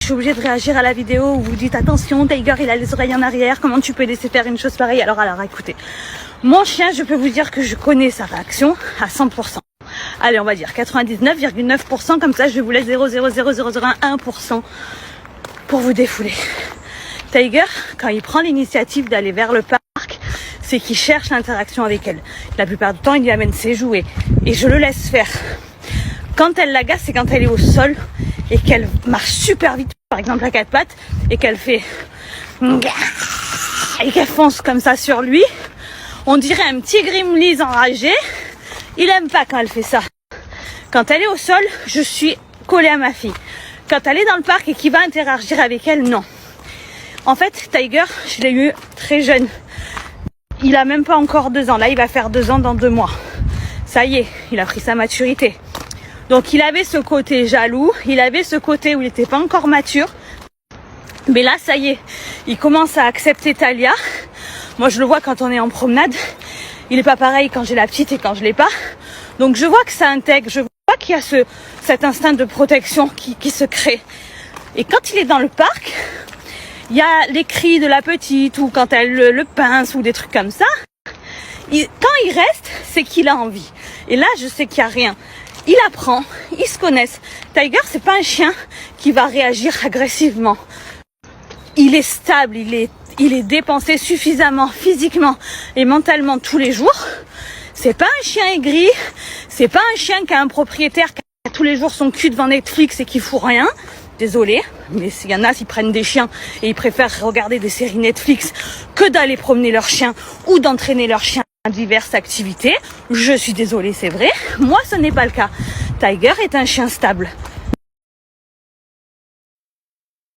suis obligée de réagir à la vidéo où vous dites attention, Tiger il a les oreilles en arrière, comment tu peux laisser faire une chose pareille? Alors écoutez, mon chien, je peux vous dire que je connais sa réaction à 100%. Allez, on va dire 99,9%, comme ça je vous laisse 0,00001% pour vous défouler. Tiger, quand il prend l'initiative d'aller vers le parc, c'est qu'il cherche l'interaction avec elle. La plupart du temps, il lui amène ses jouets et je le laisse faire. Quand elle l'agace, c'est quand elle est au sol et qu'elle marche super vite, par exemple à quatre pattes, et qu'elle fait et qu'elle fonce comme ça sur lui. On dirait un petit Gremlins enragé. Il aime pas quand elle fait ça. Quand elle est au sol, je suis collée à ma fille. Quand elle est dans le parc et qu'il va interagir avec elle, non. En fait, Tiger, je l'ai eu très jeune. Il a même pas encore 2 ans. Là, il va faire 2 ans dans 2 mois. Ça y est, il a pris sa maturité. Donc, il avait ce côté jaloux. Il avait ce côté où il n'était pas encore mature. Mais là, ça y est, il commence à accepter Talia. Moi, je le vois quand on est en promenade. Il est pas pareil quand j'ai la petite et quand je l'ai pas. Donc, je vois que ça intègre. Je vois qu'il y a cet instinct de protection qui se crée. Et quand il est dans le parc, il y a les cris de la petite ou quand elle le pince ou des trucs comme ça. Quand il reste, c'est qu'il a envie. Et là, je sais qu'il n'y a rien. Il apprend, ils se connaissent. Tiger, c'est pas un chien qui va réagir agressivement. Il est stable, il est dépensé suffisamment physiquement et mentalement tous les jours. C'est pas un chien aigri, c'est pas un chien qui a un propriétaire qui a tous les jours son cul devant Netflix et qui fout rien. Désolée, mais s'il y en a qui prennent des chiens et ils préfèrent regarder des séries Netflix que d'aller promener leur chien ou d'entraîner leur chien à diverses activités. Je suis désolée, c'est vrai. Moi, ce n'est pas le cas. Tiger est un chien stable.